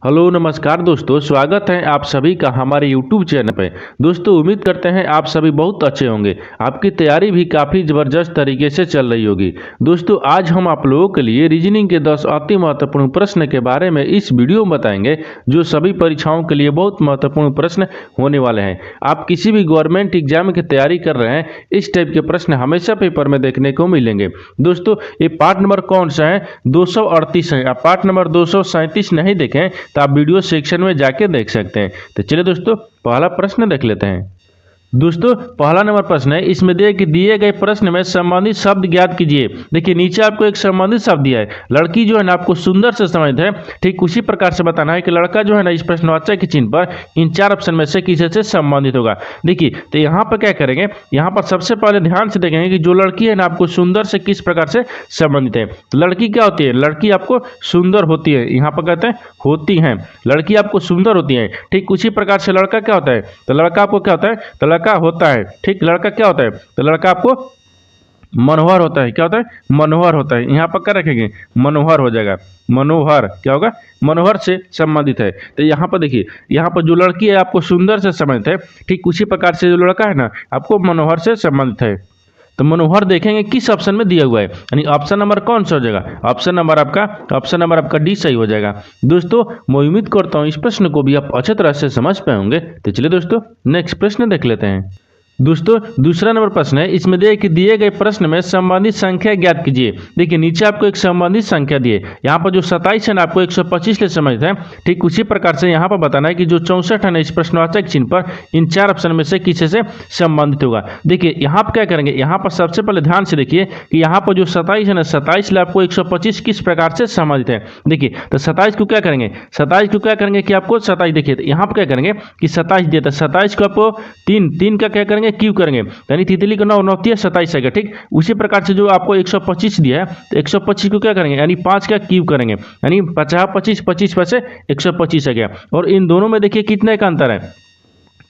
Hello नमस्कार दोस्तों, स्वागत है आप सभी का हमारे YouTube चैनल पे। दोस्तों उम्मीद करते हैं आप सभी बहुत अच्छे होंगे। आपकी तैयारी भी काफ़ी ज़बरदस्त तरीके से चल रही होगी। दोस्तों आज हम आप लोगों के लिए रीजनिंग के 10 अति महत्वपूर्ण प्रश्न के बारे में इस वीडियो में बताएंगे, जो सभी परीक्षाओं के लिए बहुत महत्वपूर्ण प्रश्न होने वाले हैं। आप किसी भी गवर्नमेंट एग्जाम की तैयारी कर रहे हैं, इस टाइप के प्रश्न हमेशा पेपर में देखने को मिलेंगे। दोस्तों ये पार्ट नंबर कौन सा है? 238 है। आप पार्ट नंबर 237 नहीं देखें तो आप वीडियो सेक्शन में जाके देख सकते हैं। तो चलिए दोस्तों पहला प्रश्न देख लेते हैं। दोस्तों पहला नंबर प्रश्न है, इसमें दिए गए प्रश्न में संबंधित शब्द ज्ञात कीजिए। देखिए नीचे आपको एक संबंधित शब्द दिया है। लड़की जो है ना आपको सुंदर से संबंधित है, ठीक उसी प्रकार से बताना है कि लड़का जो है ना इस प्रश्नवाचक के चिन्ह पर इन चार ऑप्शन में से किसी से संबंधित होगा। देखिए तो यहाँ पर क्या करेंगे, यहाँ पर सबसे पहले ध्यान से देखेंगे कि जो लड़की है ना आपको सुंदर से किस प्रकार से संबंधित है। तो लड़की क्या होती है? लड़की आपको सुंदर होती है, यहाँ पर कहते हैं होती हैं। लड़की आपको सुंदर होती है। ठीक उसी प्रकार से लड़का क्या होता है? तो लड़का आपको क्या होता है? तो लड़का होता है। ठीक लड़का क्या होता है? तो लड़का आपको मनोहर होता है। क्या होता है? मनोहर होता है। यहाँ पर क्या रखेंगे? मनोहर हो जाएगा। मनोहर क्या होगा? मनोहर से संबंधित है। तो यहाँ पर देखिए, यहाँ पर जो लड़की है आपको सुंदर से संबंधित है, ठीक उसी प्रकार से जो लड़का है ना आपको मनोहर से संबंधित है। तो मनोहर देखेंगे किस ऑप्शन में दिया हुआ है, यानी ऑप्शन नंबर कौन सा हो जाएगा? ऑप्शन नंबर आपका डी सही हो जाएगा। दोस्तों मैं उम्मीद करता हूँ इस प्रश्न को भी आप अच्छे तरह से समझ पाए होंगे। तो चलिए दोस्तों नेक्स्ट प्रश्न देख लेते हैं। दोस्तों दूसरा नंबर प्रश्न है, इसमें दिए गए प्रश्न में संबंधित संख्या ज्ञात कीजिए। देखिए नीचे आपको एक संबंधित संख्या दिए, यहाँ पर जो 27 है ना आपको 125 से संबंधित है। ठीक उसी प्रकार से यहाँ पर बताना है कि जो 64 है ना इस प्रश्नवाचक चिन्ह पर इन चार ऑप्शन में से किसी से संबंधित होगा। देखिए यहाँ पर क्या करेंगे, यहाँ पर सबसे पहले ध्यान से देखिए कि यहाँ पर जो 27 है ना 27 आपको 125 किस प्रकार से संबंधित है। देखिए तो 27 को क्या करेंगे, 27 को क्या करेंगे कि आपको 27 देखिए तो यहाँ पर क्या करेंगे कि 27 दिया था, 27 को आपको तीन का क्या करेंगे क्यू करेंगे, यानी तितली का 9 9 27 आएगा। ठीक उसी प्रकार से जो आपको 125 दिया है तो 125 को क्या करेंगे, यानी 5 का क्यूब करेंगे, यानी 50 25 25 में से 125 आ गया। और इन दोनों में देखिए कितने का अंतर है।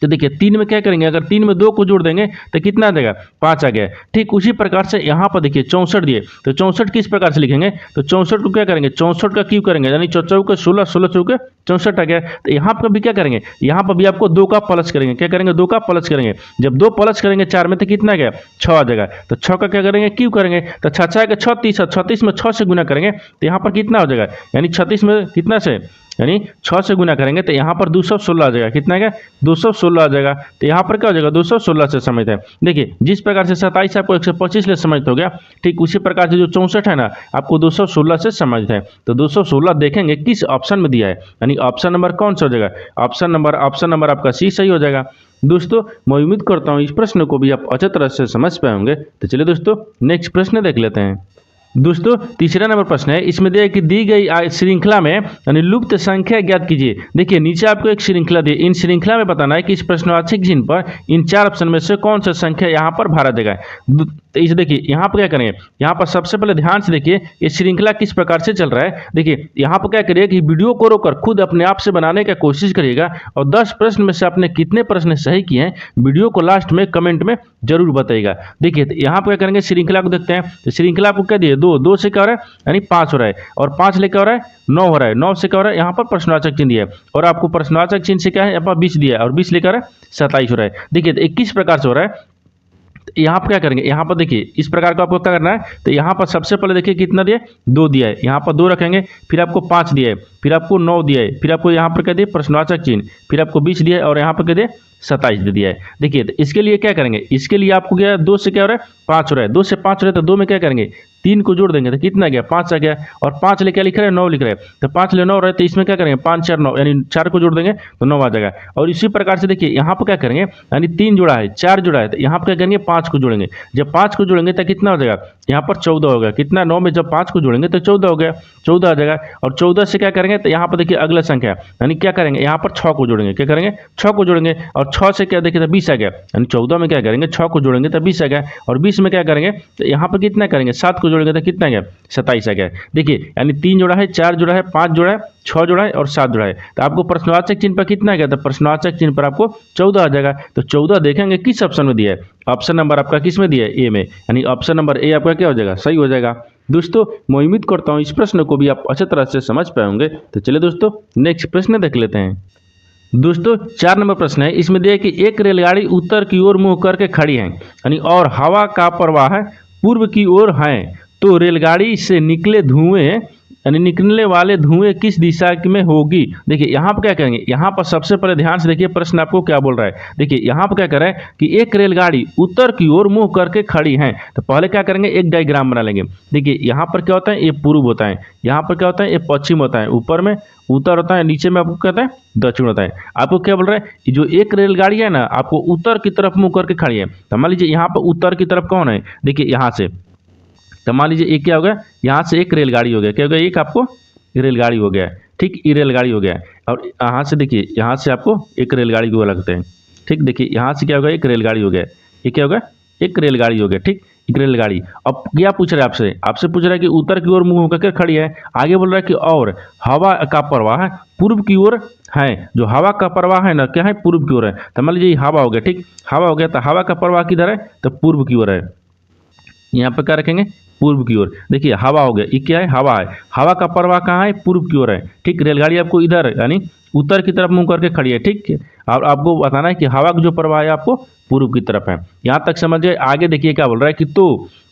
तो देखिए 3 में क्या करेंगे, अगर 3 में 2 को जोड़ देंगे तो कितना आ जाएगा? 5 आ गया। ठीक उसी प्रकार से यहाँ पर देखिए 64 दिए, तो 64 किस प्रकार से लिखेंगे, तो 64 को क्या करेंगे 64 का क्यूब करेंगे, यानी 4 का 16 16 चौके 64 आ गया। तो यहाँ पर भी क्या करेंगे, यहाँ पर भी आपको 2 का प्लस करेंगे। क्या करेंगे? 2 का प्लस करेंगे। जब 2 प्लस करेंगे 4 में तो कितना आ गया? 6 आ जाएगा। तो 6 का क्या करेंगे क्यूब करेंगे, तो 6 का 36 36 में 6 से गुना करेंगे तो यहाँ पर कितना हो जाएगा, यानी 36 में कितना से, यानी 6 से गुना करेंगे तो यहाँ पर 216 आ जाएगा। कितना आ गया? 216 आ जाएगा। तो यहाँ पर क्या हो जाएगा? 216 से समझते हैं। देखिए जिस प्रकार से 27 आपको 125 से समझते हो गया, ठीक उसी प्रकार से जो 64 है ना आपको 216 से समझते हैं। तो 216 देखेंगे किस ऑप्शन में दिया है, यानी ऑप्शन नंबर कौन सा हो जाएगा? ऑप्शन नंबर आपका सी सही हो जाएगा। दोस्तों मैं उम्मीद करता हूँ इस प्रश्न को भी आप अच्छे तरह से समझ पाए होंगे। तो चलिए दोस्तों नेक्स्ट प्रश्न देख लेते हैं। दोस्तों तीसरा नंबर प्रश्न है, इसमें दी गई श्रृंखला में यानी लुप्त संख्या ज्ञात कीजिए। देखिए नीचे आपको एक श्रृंखला दी, इन श्रृंखला में बताना है कि इस प्रश्नवाचक चिन्ह पर इन चार ऑप्शन में से कौन सा संख्या यहाँ पर भरा देगा। तो इसे देखिए यहाँ पर क्या करेंगे, यहाँ पर सबसे पहले ध्यान से देखिए ये श्रृंखला किस प्रकार से चल रहा है। देखिए यहाँ पर क्या करिए कि वीडियो को रोककर खुद अपने आप से बनाने का कोशिश करिएगा, और 10 प्रश्न में से आपने कितने प्रश्न सही किए हैं वीडियो को लास्ट में कमेंट में जरूर बताइएगा। देखिए तो यहाँ पर क्या करेंगे, श्रृंखला को देखते हैं। तो श्रृंखला आपको क्या दिए, 2 से क्या हो रहा है, यानी 5 हो रहा है, और 5 लेकर हो रहा है 9 हो रहा है, 9 से क्या हो रहा है, यहाँ पर प्रश्नवाचक चिन्ह दिया है, और आपको प्रश्नवाचक चिन्ह से क्या है यहाँ पर 20 दिया है, और 20 लेकर हो रहा है 27 हो रहा है। देखिए तो 21 प्रकार से हो रहा है। यहाँ पर क्या करेंगे, यहाँ पर देखिए इस प्रकार का आपको क्या करना है, तो यहाँ पर सबसे पहले देखिए कितना दिया है, 2 दिया है, यहाँ पर 2 रखेंगे, फिर आपको 5 दिया है, फिर आपको 9 दिया है, फिर आपको यहाँ पर क्या दिया प्रश्नवाचक चिन्ह, फिर आपको 20 दिया है, और यहाँ पर क्या दिया 27 दे दिया है। देखिए तो इसके लिए क्या करेंगे, इसके लिए आपको क्या 2 से क्या हो रहा है 5 हो रहा है, 2 से 5 हो रहा है, तो 2 में क्या करेंगे 3 को जोड़ देंगे तो कितना गया 5 आ गया, और 5 ले क्या लिख रहे हैं 9 लिख रहे हैं, तो 5 ले 9 रहे तो इसमें क्या करेंगे 5 4 9, यानी 4 को जोड़ देंगे तो 9 आ जाएगा। और इसी प्रकार से देखिए यहाँ पर क्या करेंगे, यानी 3 जुड़ा है 4 जुड़ा है, तो यहाँ पर क्या करेंगे 5 को जोड़ेंगे। जब 5 को जोड़ेंगे तो कितना हो जाएगा, यहाँ पर 14 होगा। कितना 9 में जब 5 को जोड़ेंगे तो 14 हो गया, 14 आ जाएगा। और 14 से क्या करेंगे, तो यहाँ पर देखिए अगला संख्या यानी क्या करेंगे, यहाँ पर 6 को जोड़ेंगे। क्या करेंगे 6 को जोड़ेंगे, और 6 से क्या देखिए 20 आ गया, यानी 14 में क्या करेंगे 6 को जोड़ेंगे तो 20 आ गया, और 20 में क्या करेंगे तो यहाँ पर कितना करेंगे 7 को जोड़ेंगे तो कितना गया 27 आ गया। देखिए यानी 3 जोड़ा है 4 जोड़ा है 5 जोड़ा है 6 जोड़ा है और 7 जोड़ा है। तो आपको प्रश्नवाचक चिन्ह पर कितना गया, तो प्रश्नवाचक चिन्ह पर आपको 14 आ जाएगा। तो 14 देखेंगे किस ऑप्शन में दिया है, ऑप्शन नंबर आपका किस में दिया है, ए में, यानी ऑप्शन नंबर ए आपका क्या हो जाएगा सही हो जाएगा। दोस्तों मैं उम्मीद करता हूँ इस प्रश्न को भी आप अच्छी तरह से समझ पाए होंगे। तो चलिए दोस्तों नेक्स्ट प्रश्न देख लेते हैं। दोस्तों 4 नंबर प्रश्न है, इसमें दिया है कि एक रेलगाड़ी उत्तर की ओर मुंह करके खड़ी है यानी और हवा का प्रवाह पूर्व की ओर है, तो रेलगाड़ी से निकले धुएं यानी निकलने वाले धुएं किस दिशा में होगी। देखिए यहाँ पर क्या करेंगे, यहाँ पर सबसे पहले ध्यान से देखिए प्रश्न आपको क्या बोल रहा है। देखिए यहाँ पर क्या कर रहा है कि एक रेलगाड़ी उत्तर की ओर मुंह करके खड़ी है, तो पहले क्या करेंगे एक डायग्राम बना लेंगे। देखिए यहाँ पर क्या होता है, ये पूर्व होता है, यहाँ पर क्या होता है, ये पश्चिम होता है, ऊपर में उत्तर होता है, नीचे में आपको कहता है दक्षिण होता है। आपको क्या बोल रहा है, जो एक रेलगाड़ी है ना आपको उत्तर की तरफ मुंह करके खड़ी है, तो मान लीजिए यहाँ पर उत्तर की तरफ कौन है, देखिए यहाँ से, तो मान लीजिए एक क्या हो गया, यहाँ से एक रेलगाड़ी हो गया, क्या हो गया, एक आपको रेलगाड़ी हो गया, ठीक, ये रेलगाड़ी हो गया। और यहाँ से देखिए, यहाँ से आपको एक रेलगाड़ी को लगते हैं, ठीक, देखिए यहाँ से क्या होगा, एक रेलगाड़ी हो गया, ये क्या होगा, एक रेलगाड़ी हो गया, ठीक, एक रेलगाड़ी। अब क्या पूछ रहा है आपसे, आपसे पूछ रहा है कि उत्तर की ओर मुंह करके खड़ी है, आगे बोल रहा है कि और हवा का प्रवाह पूर्व की ओर है, जो हवा का प्रवाह है ना क्या है, पूर्व की ओर है। तो मान लीजिए हवा हो गया, ठीक, हवा हो गया, तो हवा का प्रवाह किधर है, तो पूर्व की ओर है, यहाँ पे क्या रखेंगे, पूर्व की ओर। देखिए हवा हो गया, ये क्या है, हवा है, हवा का प्रवाह कहाँ है, पूर्व की ओर है, ठीक, रेलगाड़ी आपको इधर यानी उत्तर की तरफ मुंह करके खड़ी है, ठीक, और आपको बताना है कि हवा का जो प्रवाह है आपको पूर्व की तरफ है। यहाँ तक समझिए। आगे देखिए क्या बोल रहा है कि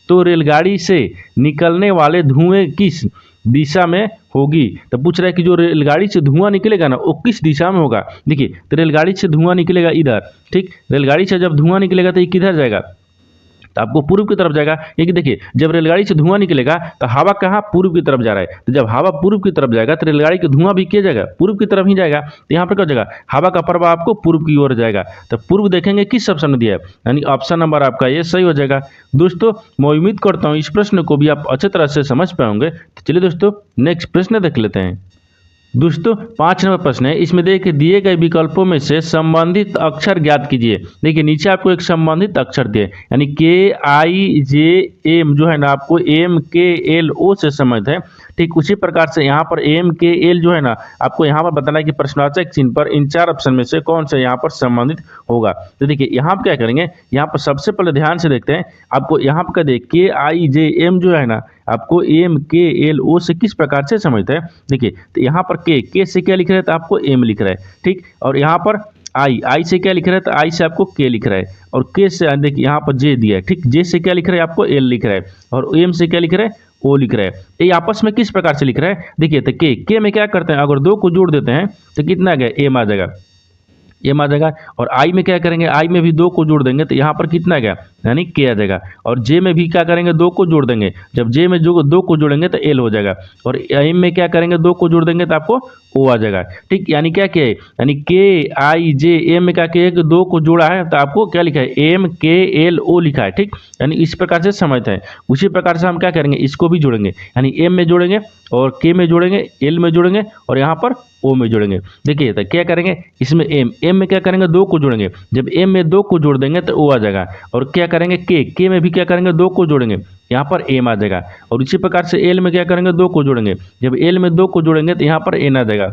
तो रेलगाड़ी से निकलने वाले धुएं किस दिशा में होगी। तो पूछ रहा है कि जो रेलगाड़ी से धुआं निकलेगा ना वो किस दिशा में होगा। देखिए तो रेलगाड़ी से धुआं निकलेगा इधर, ठीक, रेलगाड़ी से जब धुआं निकलेगा तो ये किधर जाएगा, तो आपको पूर्व की तरफ जाएगा। क्योंकि देखिए जब रेलगाड़ी से धुआं निकलेगा तो हवा कहाँ, पूर्व की तरफ जा रहा है, तो जब हवा पूर्व की तरफ जाएगा तो रेलगाड़ी का धुआं भी किया जाएगा, पूर्व की तरफ ही जाएगा। तो यहाँ पर क्या हो जाएगा, हवा का प्रवाह आपको पूर्व की ओर जाएगा। तो पूर्व देखेंगे किस ऑप्शन में दिया है, यानी ऑप्शन नंबर आपका ये सही हो जाएगा। दोस्तों मैं उम्मीद करता हूँ इस प्रश्न को भी आप अच्छी तरह से समझ पाएंगे। तो चलिए दोस्तों नेक्स्ट प्रश्न देख लेते हैं। दोस्तों 5 नंबर प्रश्न है, इसमें देखिए दिए गए विकल्पों में से संबंधित अक्षर ज्ञात कीजिए। देखिए नीचे आपको एक संबंधित अक्षर दिए यानी KIJM जो है ना आपको MKLO से संबंधित है, ठीक, उसी प्रकार से यहाँ पर MKL जो है ना आपको यहाँ पर बताना है कि प्रश्नवाचक चिन्ह पर इन 4 ऑप्शन में से कौन सा यहाँ पर संबंधित होगा। तो देखिए यहाँ पर क्या करेंगे, यहाँ पर सबसे पहले ध्यान से देखते हैं, आपको यहाँ पर देखिए KIJM जो है ना आपको MKLO से किस प्रकार से समझते हैं। देखिए तो यहाँ पर के से क्या लिख रहे हैं, तो आपको M लिख रहा है, ठीक, और यहाँ पर आई से क्या लिख रहा है, तो आई से आपको के लिख रहा है, और के से देखिए यहाँ पर जे दिया है, ठीक, जे से क्या लिख रहा है आपको एल लिख रहा है, और एम से क्या लिख रहा है, ओ लिख रहा है। ये आपस में किस प्रकार से लिख रहा है, देखिए तो के में क्या करते हैं, अगर 2 को जोड़ देते हैं तो कितना आ गया, एम आ जाएगा, एम आ जाएगा। और आई में क्या करेंगे, आई में भी 2 को जोड़ देंगे तो यहाँ पर कितना आ गया, यानी के आ जाएगा। और जे में भी क्या करेंगे, 2 को जोड़ देंगे, जब जे में जो 2 को जोड़ेंगे तो एल हो जाएगा। और एम में क्या करेंगे, 2 को जोड़ देंगे तो आपको ओ आ जाएगा, ठीक, यानी क्या है, यानी KIJM में क्या किया है कि 2 को जोड़ा है तो आपको क्या लिखा है, MKLO लिखा है, ठीक, यानी इस प्रकार से समझते हैं। उसी प्रकार से हम क्या करेंगे, इसको भी जोड़ेंगे, यानी एम में जोड़ेंगे और के में जोड़ेंगे, एल में जोड़ेंगे और यहाँ पर ओ में जोड़ेंगे। देखिए तो क्या करेंगे, इसमें एम में क्या करेंगे, 2 को जोड़ेंगे, जब एम में 2 को जोड़ देंगे तो ओ आ जाएगा। और क्या करेंगे, के में भी क्या करेंगे, 2 को जोड़ेंगे, यहाँ पर एम आ जाएगा। और इसी प्रकार से एल में क्या करेंगे, 2 को जोड़ेंगे, जब एल में 2 को जोड़ेंगे तो यहाँ पर एन आ जाएगा।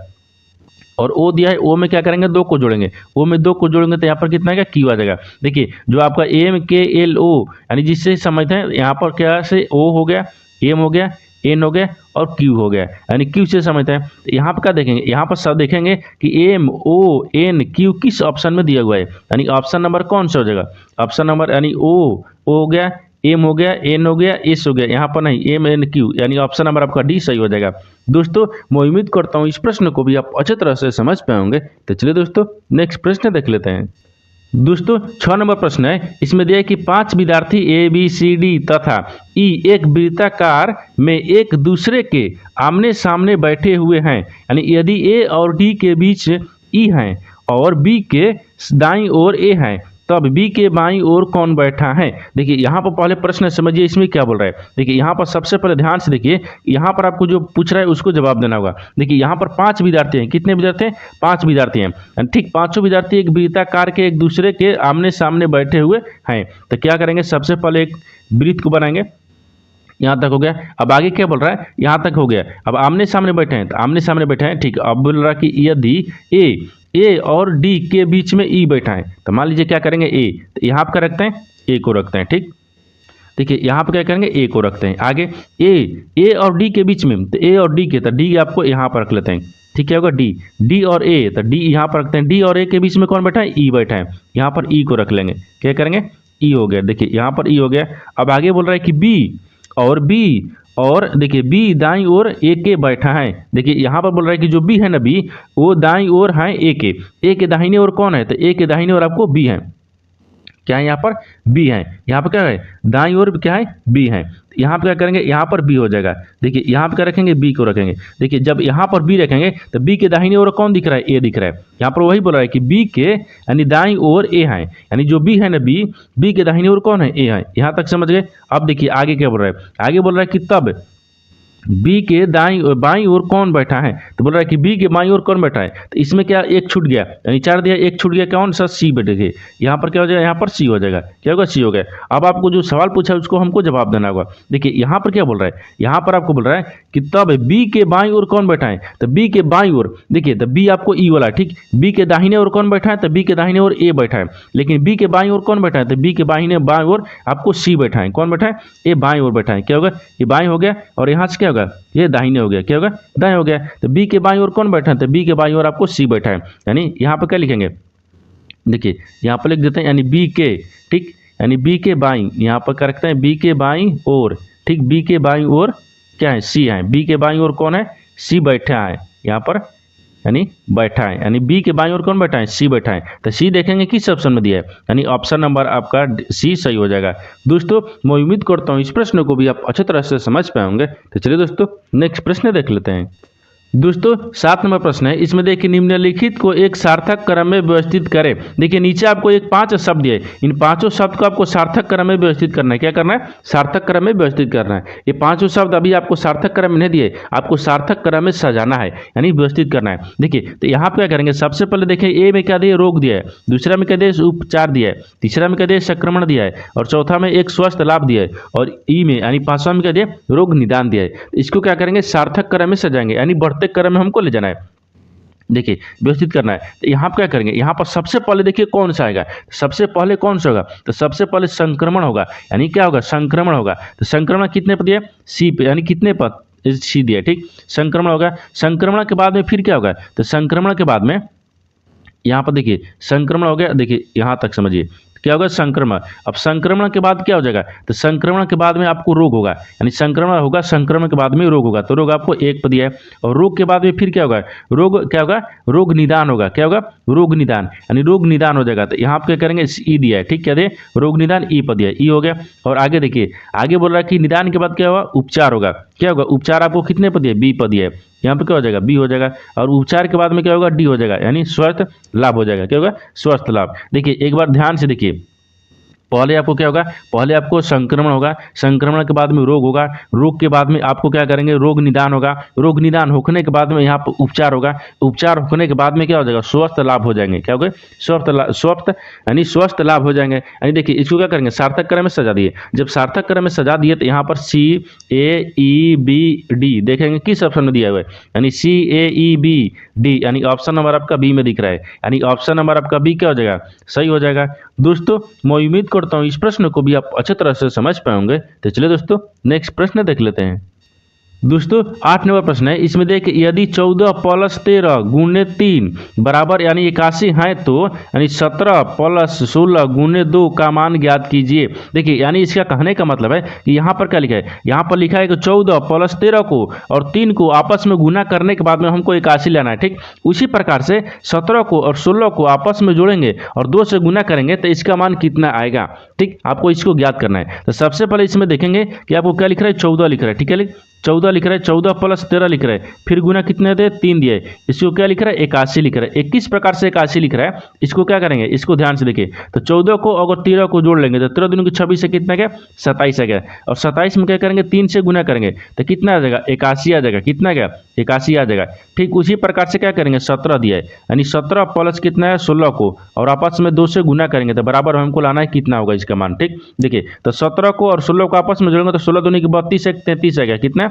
और ओ दिया है, ओ में क्या करेंगे, 2 को जोड़ेंगे, ओ में 2 को जोड़ेंगे तो यहाँ पर कितना आएगा, क्यू आ जाएगा। देखिए जो आपका MKLO यानी जिससे समझते हैं, यहाँ पर क्या से ओ हो गया, एम हो गया, एन हो गया और क्यू हो गया, यानी क्यू से समझते हैं। तो यहाँ पर क्या देखेंगे, यहाँ पर सब देखेंगे कि MONQ किस ऑप्शन में दिया हुआ है, यानी ऑप्शन नंबर कौन सा हो जाएगा, ऑप्शन नंबर यानी ओ हो गया, एम हो गया, एन हो गया, एस हो गया, यहाँ पर नहीं MNQ, यानी ऑप्शन नंबर आपका डी सही हो जाएगा। दोस्तों मैं उम्मीद करता हूँ इस प्रश्न को भी आप अच्छी तरह से समझ पाएंगे। तो चलिए दोस्तों नेक्स्ट प्रश्न देख लेते हैं। दोस्तों 6 नंबर प्रश्न है, इसमें दिया है कि 5 विद्यार्थी ABCD तथा E एक वृत्ताकार में एक दूसरे के आमने सामने बैठे हुए हैं, यानी यदि A और D के बीच E है और B के दाईं ओर A है तब B के बाईं ओर कौन बैठा है। देखिए यहाँ पर पहले प्रश्न समझिए इसमें क्या बोल रहा है। देखिए यहाँ पर सबसे पहले ध्यान से देखिए, यहाँ पर आपको जो पूछ रहा है उसको जवाब देना होगा। देखिए यहाँ पर 5 विद्यार्थी हैं, कितने विद्यार्थी हैं, 5 विद्यार्थी हैं, ठीक, 5 विद्यार्थी एक वृत्ताकार के एक दूसरे के आमने सामने बैठे हुए हैं। तो क्या करेंगे, सबसे पहले एक वृत्त को बनाएंगे, यहाँ तक हो गया। अब आगे क्या बोल रहा है, यहाँ तक हो गया। अब आमने सामने बैठे हैं, तो आमने सामने बैठे हैं, ठीक। अब बोल रहा है कि यदि ए और डी के बीच में ई बैठा है, तो मान लीजिए क्या करेंगे, ए, तो यहाँ पर रखते हैं, ए को रखते हैं, ठीक। देखिए यहाँ पर क्या करेंगे, ए को रखते हैं आगे, ए और डी के बीच में, तो ए और डी के, तो डी आपको यहाँ पर रख लेते हैं, ठीक है होगा, डी और ए, तो डी यहाँ पर रखते हैं, डी और ए के बीच में कौन बैठा है, ई बैठा है, यहाँ पर ई को रख लेंगे, क्या करेंगे, ई हो गया, देखिए यहाँ पर ई हो गया। अब आगे बोल रहा है कि बी और देखिए बी दाईं ओर ए के बैठा है, देखिए यहाँ पर बोल रहा है कि जो बी है ना, बी वो दाईं ओर है ए के दाहिने ओर कौन है, तो ए के दाहिने ओर आपको बी है, क्या है यहाँ पर, बी है, यहाँ पर क्या है, दाईं ओर क्या है, बी है, यहाँ पर क्या करेंगे, यहाँ पर बी हो जाएगा, देखिए यहाँ पर क्या रखेंगे, बी को रखेंगे, देखिए जब यहाँ पर बी रखेंगे तो बी के दाहिने ओर कौन दिख रहा है, ए दिख रहा है, यहाँ पर वही बोल रहा है कि बी के यानी दाईं ओर ए है, यानी जो बी है ना, बी के दाहिने ओर कौन है, ए है, यहाँ तक समझ गए। अब देखिए आगे क्या बोल रहा है, आगे बोल रहा है कि तब बी के बाईं ओर कौन बैठा है, तो बोल रहा है कि बी के बाईं ओर कौन बैठा है, तो इसमें क्या एक छूट गया, यानी 4 दिया, एक छूट गया, कौन सा, सी बैठेगा, यहाँ पर क्या हो जाएगा, यहाँ पर सी हो जाएगा, क्या होगा, सी हो गया। अब आपको जो सवाल पूछा है उसको हमको जवाब देना होगा। देखिए यहाँ पर क्या बोल रहा है, यहाँ पर आपको बोल रहा है कि तब बी के बाईं ओर कौन बैठा है, तो बी के बाईं ओर, देखिए तो बी आपको ई वाला, ठीक, बी के दाहिने ओर कौन बैठा है, तो बी के दाहिने ओर ए बैठा है, लेकिन बी के बाईं ओर कौन बैठा है, तो बी के बाईं ओर आपको सी बैठा है, कौन बैठा है, ए बाईं ओर बैठा है, क्या होगा, ये बाईं हो गया, और यहाँ से क्या होगा, ये दाहिने हो गया, क्या होगा, दाएं हो गया। तो बी के बाईं ओर कौन बैठा है, तो बी के बाईं ओर आपको सी बैठा है, यानी यहाँ पर क्या लिखेंगे, देखिए यहाँ पर लिख देते हैं, यानी बी के, ठीक, यानी बी के बाईं, यहाँ पर क्या रखते हैं, बी के बाईं ओर, ठीक, बी के बाईं ओर क्या है, सी है, बी के बाईं ओर कौन है, सी बैठा है, यहाँ पर यानी बैठा है, यानी बी के बाईं ओर कौन बैठा है, सी बैठा है, तो सी देखेंगे किस ऑप्शन में दिया है, यानी ऑप्शन नंबर आपका सी सही हो जाएगा। दोस्तों मैं उम्मीद करता हूँ इस प्रश्न को भी आप अच्छी तरह से समझ पाए होंगे। तो चलिए दोस्तों नेक्स्ट प्रश्न देख लेते हैं। दोस्तों 7 नंबर प्रश्न है, इसमें देखिए निम्नलिखित को एक सार्थक क्रम में व्यवस्थित करें। देखिए नीचे आपको एक 5 शब्द है, इन 5 शब्द को आपको सार्थक क्रम में व्यवस्थित करना है, क्या करना है, सार्थक क्रम में व्यवस्थित करना है। ये 5 शब्द अभी आपको सार्थक क्रम में नहीं दिए, आपको सार्थक क्रम में सजाना है, यानी व्यवस्थित करना है। देखिए तो यहाँ पे क्या करेंगे, सबसे पहले देखिए ए में क्या दिया, रोग दिया है, दूसरा में क्या दिया, उपचार दिया है, तीसरा में क्या दिया, संक्रमण दिया है, और चौथा में एक स्वस्थ लाभ दिया है, और ई में यानी 5वां में क्या दिया, रोग निदान दिया है। इसको क्या करेंगे, सार्थक क्रम में सजाएंगे, यानी प्रत्येक क्रम में हमको ले जाना है, देखिए व्यवस्थित करना है। तो यहाँ पर क्या करेंगे, यहाँ पर सबसे पहले देखिए कौन सा आएगा, सबसे पहले कौन सा होगा, तो सबसे पहले संक्रमण होगा, यानी क्या होगा, संक्रमण होगा। तो संक्रमण कितने पर दिया, सी पे, यानी कितने पर, सी दिया, ठीक, संक्रमण होगा। संक्रमण के बाद में फिर क्या होगा, तो संक्रमण के बाद में यहाँ पर देखिए संक्रमण हो गया, देखिए यहाँ तक समझिए क्या होगा, संक्रमण। अब संक्रमण के बाद क्या हो जाएगा, तो संक्रमण के बाद में आपको रोग होगा, यानी संक्रमण होगा, संक्रमण के बाद में रोग होगा, तो रोग आपको 1 पर दिया है, और रोग के बाद में फिर क्या होगा, रोग क्या होगा, रोग निदान होगा, क्या होगा, रोग निदान, यानी रोग निदान हो जाएगा। तो यहाँ पर क्या करेंगे, ई दिया है, ठीक, क्या दे, रोग निदान ई पर दिया, ई हो गया। और आगे देखिए आगे बोल रहा है कि निदान के बाद क्या होगा, उपचार होगा, क्या होगा, उपचार आपको कितने पर दिया, बी पर दिया है, यहाँ पे क्या हो जाएगा, बी हो जाएगा, और उपचार के बाद में क्या होगा, डी हो जाएगा, यानी स्वस्थ लाभ हो जाएगा, क्या होगा, स्वस्थ लाभ। देखिए एक बार ध्यान से देखिए, पहले आपको क्या होगा, पहले आपको संक्रमण होगा, संक्रमण के बाद में रोग होगा, रोग के बाद में आपको क्या करेंगे, रोग निदान होगा, रोग निदान होने के बाद में यहाँ पर उपचार होगा, उपचार होने के बाद में क्या हो जाएगा, स्वस्थ लाभ हो जाएंगे, क्या होगा, स्वस्थ यानी स्वस्थ लाभ हो जाएंगे। यानी देखिए इसको क्या करेंगे, सार्थक क्रम में सजा दिए, जब सार्थक क्रम में सजा दिए तो यहाँ पर सी ए ई बी डी देखेंगे किस ऑप्शन में दिया हुआ है, यानी सी ए ई बी डी, यानी ऑप्शन नंबर आपका बी में दिख रहा है, यानी ऑप्शन नंबर आपका बी क्या हो जाएगा, सही हो जाएगा। दोस्तों मैं उम्मीद करता हूँ इस प्रश्न को भी आप अच्छी तरह से समझ पाएंगे। तो चलिए दोस्तों नेक्स्ट प्रश्न देख लेते हैं। दोस्तों 8 नंबर प्रश्न है, इसमें देखिए यदि 14 + 13 × 3 बराबर यानी 81 है तो यानी 17 + 16 × 2 का मान ज्ञात कीजिए। देखिए यानी इसका कहने का मतलब है कि यहाँ पर क्या लिखा है, यहाँ पर लिखा है कि 14 + 13 को और 3 को आपस में गुना करने के बाद में हमको 81 लेना है, ठीक। उसी प्रकार से 17 को और 16 को आपस में जोड़ेंगे और 2 से गुना करेंगे तो इसका मान कितना आएगा, ठीक, आपको इसको ज्ञात करना है। तो सबसे पहले इसमें देखेंगे कि आपको क्या लिख रहा है, 14 लिख रहा है, ठीक है, 14 लिख रहा है, 14 + 13 लिख रहा है, फिर गुना कितने दे, 3 दिए, इसको क्या लिख रहा है, 81 लिख रहा है। 21 प्रकार से 81 लिख रहा है, इसको क्या करेंगे, इसको ध्यान से देखिए, तो 14 को अगर 13 को जोड़ लेंगे तो 13 दूनी की 26 से कितना गया, 27 आ गया, और 27 में क्या करेंगे, 3 से गुना करेंगे तो कितना आ जाएगा, 81 आ जाएगा, कितना गया, 81 आ जाएगा। ठीक उसी प्रकार से क्या करेंगे, 17 दिया है, यानी 17 प्लस कितना है, 16 को और आपस में 2 से गुना करेंगे तो बराबर हमको लाना है कितना होगा इसका मान, ठीक। देखिए तो 17 को और 16 को आपस में जोड़ेंगे तो 16 दूनी की 32 से 33 आ गया, कितना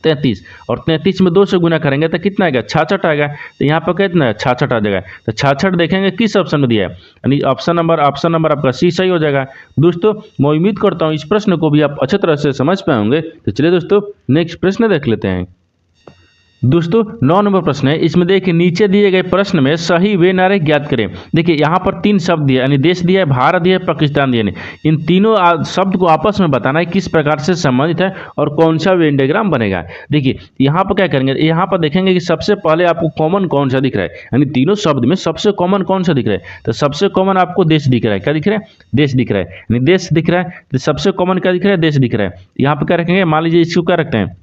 33, और 33 में 2 से गुना करेंगे तो कितना आएगा? 66 आएगा। तो यहाँ पर कितना है? 66 आ जाएगा। तो 66 देखेंगे किस ऑप्शन में दिया है, यानी ऑप्शन नंबर आपका सी सही हो जाएगा। दोस्तों मैं उम्मीद करता हूँ इस प्रश्न को भी आप अच्छी तरह से समझ पाए होंगे। तो चलिए दोस्तों नेक्स्ट प्रश्न देख लेते हैं। दोस्तों 9 नंबर प्रश्न है, इसमें देखिए नीचे दिए गए प्रश्न में सही वे नारे ज्ञात करें। देखिए यहाँ पर 3 शब्द दिए, यानी देश दिया है, भारत दिया है, पाकिस्तान दिया है। इन तीनों शब्द को आपस में बताना है किस प्रकार से संबंधित है और कौन सा वेन डायग्राम बनेगा। देखिए यहाँ पर क्या करेंगे, यहाँ पर देखेंगे कि सबसे पहले आपको कॉमन कौन सा दिख रहा है, यानी तीनों शब्द में सबसे कॉमन कौन सा दिख रहा है। तो सबसे कॉमन आपको देश दिख रहा है। क्या दिख रहा है? देश दिख रहा है, यानी देश दिख रहा है। तो सबसे कॉमन क्या दिख रहा है? देश दिख रहा है। यहाँ पर क्या रखेंगे, मान लीजिए इसको क्या रखते हैं,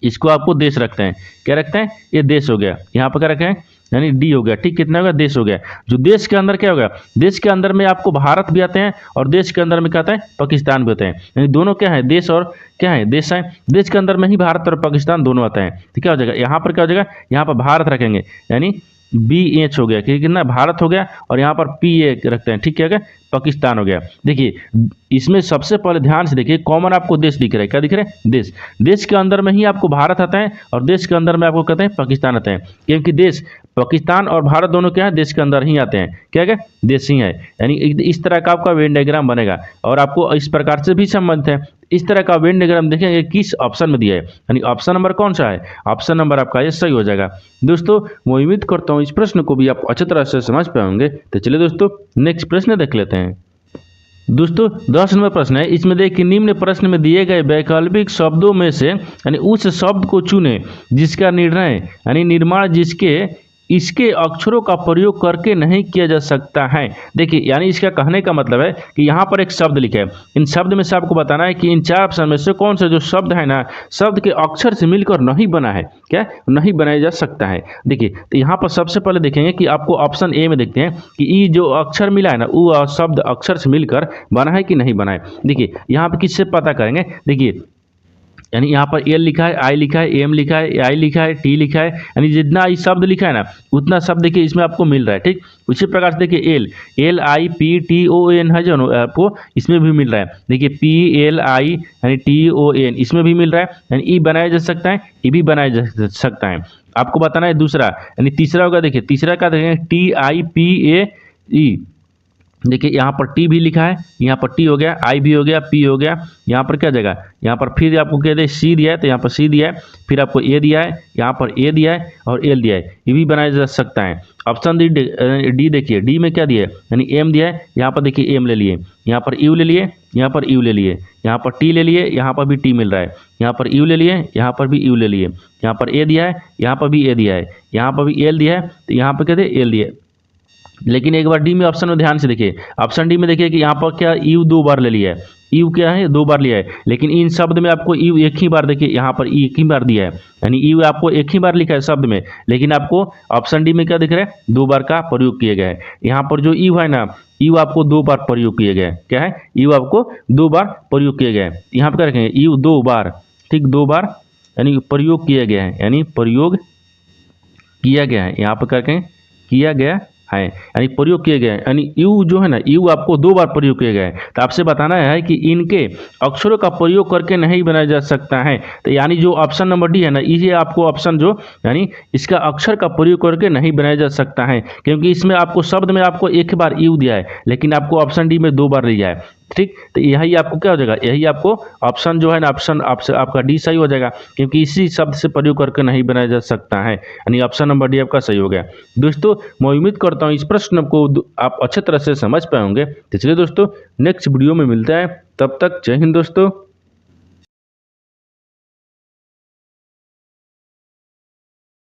इसको आपको देश रखते हैं। क्या रखते हैं? ये देश हो गया। यहाँ पर क्या रखें, यानी डी हो गया। ठीक, कितना होगा? देश हो गया। जो देश के अंदर क्या होगा, देश के अंदर में आपको भारत भी आते हैं और देश के अंदर में क्या आता है? पाकिस्तान भी होते हैं। यानी दोनों क्या है? देश और क्या है? देश है। देश के अंदर में ही भारत और पाकिस्तान दोनों आते हैं। तो क्या हो जाएगा, यहाँ पर क्या हो जाएगा, यहाँ पर भारत रखेंगे, यानी BH हो गया, कितना? भारत हो गया। और यहाँ पर PA रखते हैं। ठीक है, पाकिस्तान हो गया। देखिए इसमें सबसे पहले ध्यान से देखिए, कॉमन आपको देश दिख रहा है। क्या दिख रहा है? देश। देश के अंदर में ही आपको भारत आता है और देश के अंदर में आपको कहते हैं पाकिस्तान आता है, क्योंकि देश पाकिस्तान और भारत दोनों क्या है? देश के अंदर ही आते हैं। क्या है? देश ही है। यानी इस तरह का आपका वेन डायग्राम बनेगा और आपको इस प्रकार से भी संबंधित है। इस तरह का वेन डायग्राम देखेंगे किस ऑप्शन में दिया है, यानी ऑप्शन नंबर कौन सा है? ऑप्शन नंबर आपका ये सही हो जाएगा। दोस्तों मैं उम्मीद करता हूँ इस प्रश्न को भी आप अच्छी तरह से समझ पाएंगे। तो चलिए दोस्तों नेक्स्ट प्रश्न देख लेते हैं। दोस्तों 10 नंबर प्रश्न है, इसमें देखिए निम्न प्रश्न में दिए गए वैकल्पिक शब्दों में से यानी उस शब्द को चुने जिसका निर्णय यानी निर्माण जिसके इसके अक्षरों का प्रयोग करके नहीं किया जा सकता है। देखिए यानी इसका कहने का मतलब है कि यहाँ पर एक शब्द लिखा है, इन शब्द में से आपको बताना है कि इन 4 ऑप्शन में से कौन सा जो शब्द है ना, शब्द के अक्षर से मिलकर नहीं बना है, क्या नहीं बनाया जा सकता है। देखिए तो यहाँ पर सबसे पहले देखेंगे कि आपको ऑप्शन ए में देखते हैं कि ये जो अक्षर मिला है ना, वो शब्द अक्षर से मिलकर बना है कि नहीं बना है। देखिए यहाँ पर किससे पता करेंगे, देखिए यानी यहाँ पर एल लिखा है, आई लिखा है, एम लिखा है, आई लिखा है, टी लिखा है, यानी जितना ये शब्द लिखा है ना उतना शब्द देखिए इसमें आपको मिल रहा है। ठीक, उसी प्रकार से देखिए LIPTON है जो आपको इसमें भी मिल रहा है। देखिए PLI यानी TON इसमें भी मिल रहा है, यानी ई बनाया जा सकता है, ई भी बनाया जा सकता है। आपको बताना है दूसरा, यानी तीसरा होगा। देखिए तीसरा का देखेंगे TIPAE, देखिए यहाँ पर टी भी लिखा है, यहाँ पर टी हो गया, आई भी हो गया, पी हो गया। यहाँ पर क्या जगह, यहाँ पर फिर आपको कह दे सी दिया है तो यहाँ पर सी दिया है, फिर आपको ए दिया है, यहाँ पर ए दिया है और एल दिया है, ये भी बनाया जा सकता है। ऑप्शन डी देखिए, डी में क्या दिया है, यानी एम दिया है, यहाँ पर देखिए एम ले लिए, यहाँ पर यू ले लिए, यहाँ पर यू ले लिए, यहाँ पर टी ले लिए, यहाँ पर भी टी मिल रहा है, यहाँ पर यू ले लिए, यहाँ पर भी यू ले लिए, यहाँ पर ए दिया है, यहाँ पर भी ए दिया है, यहाँ पर भी एल दिया है तो यहाँ पर कहते एल दिया। लेकिन एक बार डी में ऑप्शन में ध्यान से देखिए, ऑप्शन डी में देखिए कि यहाँ पर क्या यू 2 बार ले लिया है, यू क्या है 2 बार लिया है, लेकिन इन शब्द में आपको यू एक ही बार, देखिए यहाँ पर एक ही बार दिया है, यानी यू आपको एक ही बार लिखा है शब्द में, लेकिन आपको ऑप्शन डी में क्या दिख रहा है 2 बार का प्रयोग किया गया है। यहाँ पर जो यू है ना, यू आपको 2 बार प्रयोग किया गया है, क्या है यू आपको 2 बार प्रयोग किया गया है। यहाँ पर क्या रखेंगे यू 2 बार, ठीक 2 बार यानी प्रयोग किया गया है, यानी प्रयोग किया गया है, यहाँ पर क्या रखेंगे किया गया है, यानी प्रयोग किए गए हैं, यानी यू जो है ना यू आपको 2 बार प्रयोग किया गया है। तो आपसे बताना है कि इनके अक्षरों का प्रयोग करके नहीं बनाया जा सकता है। तो यानी जो ऑप्शन नंबर डी है ना, ये आपको ऑप्शन जो यानी इसका अक्षर का प्रयोग करके नहीं बनाया जा सकता है, क्योंकि इसमें आपको शब्द में आपको एक बार यू दिया है, लेकिन आपको ऑप्शन डी में 2 बार दिया है। ठीक, तो यही आपको क्या हो जाएगा, यही आपको ऑप्शन जो है ना, ऑप्शन आपका डी सही हो जाएगा, क्योंकि इसी शब्द से प्रयोग करके नहीं बनाया जा सकता है, यानी ऑप्शन नंबर डी आपका सही हो गया। दोस्तों मैं उम्मीद करता हूँ इस प्रश्न को आप अच्छे तरह से समझ पाए होंगे। तो चलिए दोस्तों नेक्स्ट वीडियो में मिलते हैं, तब तक जय हिंद दोस्तों।